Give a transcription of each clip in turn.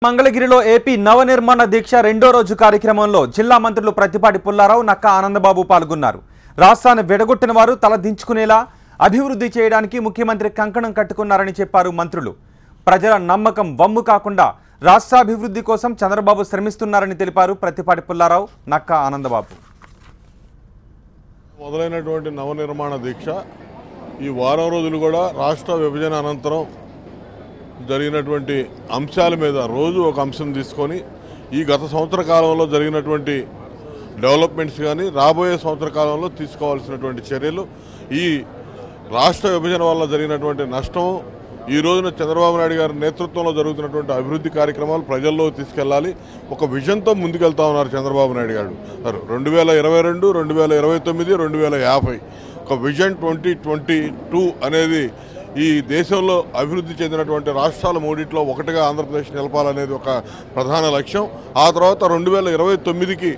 మంగళగిరిలో ఏపీ నవనిర్మాణ దీక్ష రెండో రోజు కార్యక్రమంలో జిల్లా మంత్రులు ప్రతిపాటి పుల్లారావు నక్కా ఆనందబాబు పాల్గొన్నారు. రాష్ట్రాన్ని విడగొట్టిన వారు తలదించుకునేలా అభివృద్ధి చేయడానికి ముఖ్యమంత్రి కంకణం కట్టుకున్నారని చెప్పారు మంత్రులు. ప్రజల నమ్మకం వమ్ము కాకుండా రాష్ట్రాభివృద్ధి కోసం చంద్రబాబు శ్రమిస్తున్నారని తెలిపారు ప్రతిపాటి పుల్లారావు నక్కా ఆనందబాబు. మొదలైనటువంటి నవనిర్మాణ దీక్ష ఈ వారం రోజులు కూడా రాష్ట్ర విభజన అనంతరం జరిగినటువంటి అంశాల మీద రోజు ఒక అంశం తీసుకొని ఈ గత సంవత్సర కాలంలో జరిగినటువంటి డెవలప్మెంట్స్ కానీ రాబోయే సంవత్సర కాలంలో తీసుకోవాల్సినటువంటి చర్యలు, ఈ రాష్ట్ర విభజన వల్ల జరిగినటువంటి నష్టం, ఈ రోజున చంద్రబాబు నాయుడు గారి నేతృత్వంలో జరుగుతున్నటువంటి అభివృద్ధి కార్యక్రమాలు ప్రజల్లో తీసుకెళ్లాలి. ఒక విజన్తో ముందుకెళ్తా ఉన్నారు చంద్రబాబు నాయుడు గారు. 2022, 2029, 2050 ఒక విజన్ 2022 అనేది ఈ దేశంలో అభివృద్ధి చెందినటువంటి రాష్ట్రాల మూడిట్లో ఒకటిగా ఆంధ్రప్రదేశ్ నిలపాలనేది ఒక ప్రధాన లక్ష్యం. ఆ తర్వాత 2029కి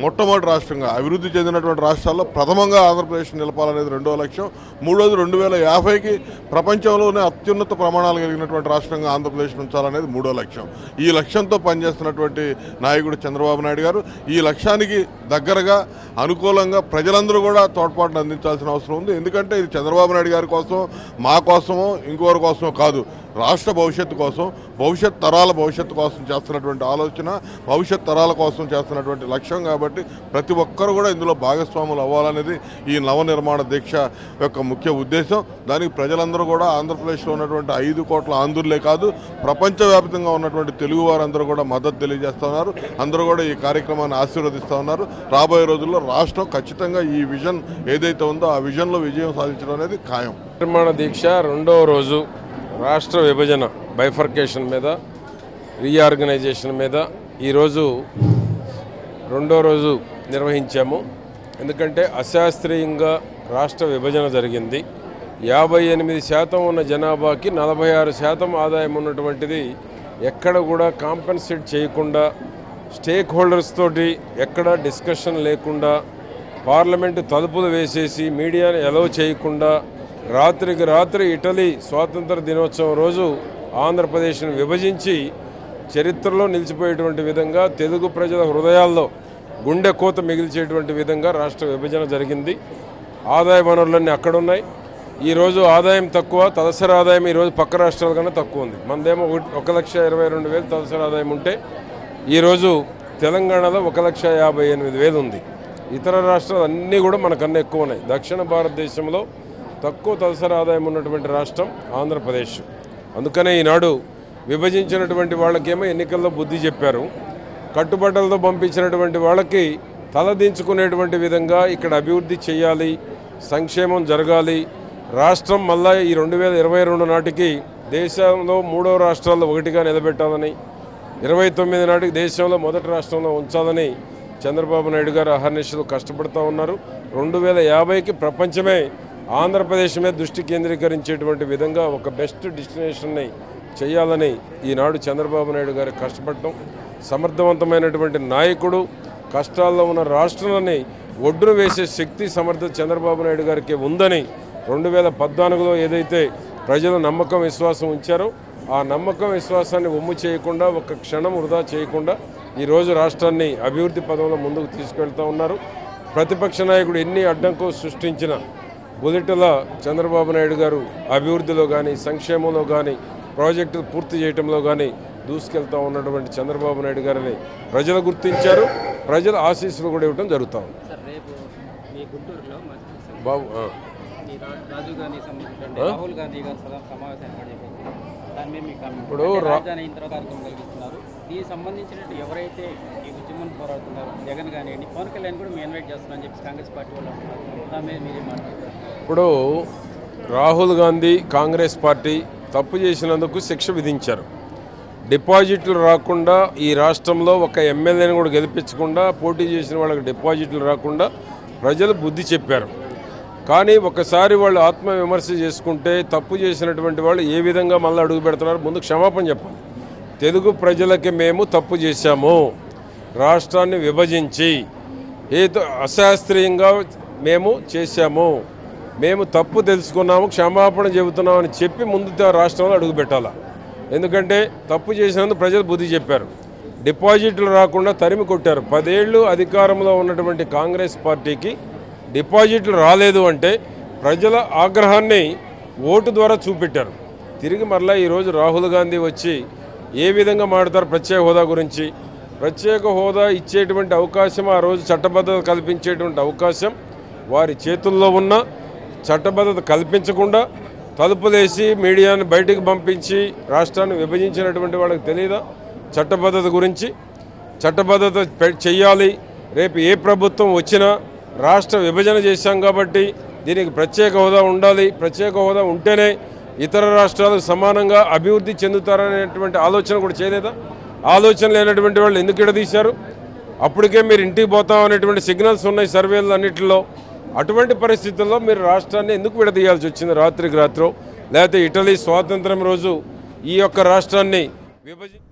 మొట్టమొదటి రాష్ట్రంగా అభివృద్ధి చెందినటువంటి రాష్ట్రాల్లో ప్రథమంగా ఆంధ్రప్రదేశ్ నిలపాలనేది రెండో లక్ష్యం. మూడోది 2050కి ప్రపంచంలోనే అత్యున్నత ప్రమాణాలు కలిగినటువంటి రాష్ట్రంగా ఆంధ్రప్రదేశ్ ఉంచాలనేది మూడో లక్ష్యం. ఈ లక్ష్యంతో పనిచేస్తున్నటువంటి నాయకుడు చంద్రబాబు నాయుడు గారు. ఈ లక్ష్యానికి దగ్గరగా అనుకూలంగా ప్రజలందరూ కూడా తోడ్పాటును అందించాల్సిన అవసరం ఉంది. ఎందుకంటే ఇది చంద్రబాబు నాయుడు గారి కోసం, మా కోసమో ఇంకోరి కోసమో కాదు, రాష్ట్ర భవిష్యత్తు కోసం, భవిష్యత్ తరాల భవిష్యత్తు కోసం చేస్తున్నటువంటి ఆలోచన, భవిష్యత్ తరాల కోసం చేస్తున్నటువంటి లక్ష్యం. కాబట్టి ప్రతి ఒక్కరు కూడా ఇందులో భాగస్వాములు అవ్వాలనేది ఈ నవనిర్మాణ దీక్ష యొక్క ముఖ్య ఉద్దేశం. దానికి ప్రజలందరూ కూడా ఆంధ్రప్రదేశ్లో ఉన్నటువంటి 5 కోట్ల ఆంధ్రులే కాదు, ప్రపంచవ్యాప్తంగా ఉన్నటువంటి తెలుగు వారందరూ కూడా మద్దతు తెలియజేస్తున్నారు. అందరూ కూడా ఈ కార్యక్రమాన్ని ఆశీర్వదిస్తూ ఉన్నారు. రాబోయే రోజుల్లో రాష్ట్రం ఖచ్చితంగా ఈ విజన్ ఏదైతే ఉందో ఆ విజన్లో విజయం సాధించడం అనేది ఖాయం. నిర్మాణ దీక్ష రెండవ రోజు రాష్ట్ర విభజన బైఫర్కేషన్ మీద, రీఆర్గనైజేషన్ మీద ఈరోజు రెండో రోజు నిర్వహించాము. ఎందుకంటే అశాస్త్రీయంగా రాష్ట్ర విభజన జరిగింది. 58% ఉన్న జనాభాకి 46% ఆదాయం ఉన్నటువంటిది ఎక్కడ కూడా కాంపెన్సేట్ చేయకుండా, స్టేక్ హోల్డర్స్ తోటి ఎక్కడ డిస్కషన్ లేకుండా, పార్లమెంటు తలుపులు వేసేసి మీడియాని అలౌ చేయకుండా, రాత్రికి రాత్రి ఇటలీ స్వాతంత్ర దినోత్సవం రోజు ఆంధ్రప్రదేశ్ను విభజించి చరిత్రలో నిలిచిపోయేటువంటి విధంగా, తెలుగు ప్రజల హృదయాల్లో గుండె కోత మిగిల్చేటువంటి విధంగా రాష్ట్ర విభజన జరిగింది. ఆదాయ వనరులన్నీ అక్కడున్నాయి. ఈరోజు ఆదాయం తక్కువ, తలసరి ఆదాయం ఈరోజు పక్క రాష్ట్రాల కన్నా తక్కువ ఉంది. మనదేమో 1,22,000 తలసరి ఆదాయం ఉంటే ఈరోజు తెలంగాణలో 1,58,000 ఉంది. ఇతర రాష్ట్రాలు అన్నీ కూడా మనకన్నా ఎక్కువ ఉన్నాయి. దక్షిణ భారతదేశంలో తక్కువ తలసరి ఆదాయం ఉన్నటువంటి రాష్ట్రం ఆంధ్రప్రదేశ్. అందుకనే ఈనాడు విభజించినటువంటి వాళ్ళకేమో ఎన్నికల్లో బుద్ధి చెప్పారు, కట్టుబట్టలతో పంపించినటువంటి వాళ్ళకి తలదించుకునేటువంటి విధంగా ఇక్కడ అభివృద్ధి చేయాలి, సంక్షేమం జరగాలి, రాష్ట్రం మళ్ళా ఈ 2022 నాటికి దేశంలో 3వ రాష్ట్రాల్లో ఒకటిగా నిలబెట్టాలని, 29 నాటికి దేశంలో మొదటి రాష్ట్రంలో ఉంచాలని చంద్రబాబు నాయుడు గారు అహర్నిశలు కష్టపడుతూ ఉన్నారు. 2050కి ప్రపంచమే ఆంధ్రప్రదేశ్ మీద దృష్టి కేంద్రీకరించేటువంటి విధంగా ఒక బెస్ట్ డెస్టినేషన్ని చేయాలని ఈనాడు చంద్రబాబు నాయుడు గారు కష్టపడటం, సమర్థవంతమైనటువంటి నాయకుడు, కష్టాల్లో ఉన్న రాష్ట్రాలని ఒడ్డున వేసే శక్తి, సమర్థత చంద్రబాబు నాయుడు గారికి ఉందని 2014లో ఏదైతే ప్రజలు నమ్మకం విశ్వాసం ఉంచారో ఆ నమ్మకం విశ్వాసాన్ని ఒమ్ము చేయకుండా, ఒక క్షణం వృధా చేయకుండా ఈరోజు రాష్ట్రాన్ని అభివృద్ధి పదంలో ముందుకు తీసుకెళ్తూ ఉన్నారు. ప్రతిపక్ష నాయకుడు ఎన్ని అడ్డంకులు సృష్టించిన బులెటిల చంద్రబాబు నాయుడు గారు అభివృద్ధిలో కానీ, సంక్షేమంలో కానీ, ప్రాజెక్టులు పూర్తి చేయడంలో కానీ దూసుకెళ్తూ ఉన్నటువంటి చంద్రబాబు నాయుడు గారిని ప్రజలు గుర్తించారు. ప్రజల ఆశీస్సులు కూడా ఇవ్వడం జరుగుతూ ఉంది. బాబు ఇప్పుడు దీనికి సంబంధించిన ఎవరైతే ఈ ఉద్యమం పోరాడుతున్నారో జగన్ కానివ్వండి, పవన్ కళ్యాణ్ కూడా మేము ఇన్వైట్ చేస్తున్నామని చెప్పి కాంగ్రెస్ పార్టీ వాళ్ళు అంటున్నారు. దాని మీద మీరేం మాట్లాడతారు? ఇప్పుడు రాహుల్ గాంధీ కాంగ్రెస్ పార్టీ తప్పు చేసినందుకు శిక్ష విధించారు. డిపాజిట్లు రాకుండా ఈ రాష్ట్రంలో ఒక ఎమ్మెల్యేని కూడా గెలిపించకుండా, పోటీ చేసిన వాళ్ళకి డిపాజిట్లు రాకుండా ప్రజలు బుద్ధి చెప్పారు. కానీ ఒకసారి వాళ్ళు ఆత్మవిమర్శ చేసుకుంటే తప్పు చేసినటువంటి వాళ్ళు ఏ విధంగా మళ్ళీ అడుగు పెడుతున్నారు, ముందు క్షమాపణ చెప్పాలి. తెలుగు ప్రజలకి మేము తప్పు చేశాము, రాష్ట్రాన్ని విభజించి అశాస్త్రీయంగా మేము చేశాము, మేము తప్పు తెలుసుకున్నాము, క్షమాపణ చెబుతున్నామని చెప్పి ముందు రాష్ట్రంలో అడుగు పెట్టాలి. ఎందుకంటే తప్పు చేసినందుకు ప్రజలు బుద్ధి చెప్పారు. డిపాజిట్లు రాకుండా తరిమి కొట్టారు. 10 ఏళ్ళు అధికారంలో ఉన్నటువంటి కాంగ్రెస్ పార్టీకి డిపాజిట్లు రాలేదు అంటే ప్రజల ఆగ్రహాన్ని ఓటు ద్వారా చూపెట్టారు. తిరిగి మరలా ఈరోజు రాహుల్ గాంధీ వచ్చి ఏ విధంగా మాట్లాడతారు ప్రత్యేక హోదా గురించి? ప్రత్యేక హోదా ఇచ్చేటువంటి అవకాశం, ఆ రోజు చట్టబద్ధత కల్పించేటువంటి అవకాశం వారి చేతుల్లో ఉన్న చట్టబద్ధత కల్పించకుండా తలుపులేసి మీడియాను బయటికి పంపించి రాష్ట్రాన్ని విభజించినటువంటి వాళ్ళకి తెలియదా చట్టబద్ధత గురించి? చట్టబద్ధత చెయ్యాలి. రేపు ఏ ప్రభుత్వం వచ్చినా రాష్ట్ర విభజన చేశాం కాబట్టి దీనికి ప్రత్యేక హోదా ఉండాలి. ప్రత్యేక హోదా ఉంటేనే ఇతర రాష్ట్రాలకు సమానంగా అభివృద్ధి చెందుతారనేటువంటి ఆలోచన కూడా చేయలేదా? ఆలోచన లేనటువంటి వాళ్ళు ఎందుకు విడదీశారు? అప్పటికే మీరు ఇంటికి పోతాం అనేటువంటి సిగ్నల్స్ ఉన్నాయి సర్వేలు అన్నింటిలో. అటువంటి పరిస్థితుల్లో మీరు రాష్ట్రాన్ని ఎందుకు విడదీయాల్సి వచ్చింది రాత్రికి రాత్రో? లేకపోతే ఇటలీ స్వాతంత్రం రోజు ఈ యొక్క రాష్ట్రాన్ని విభజన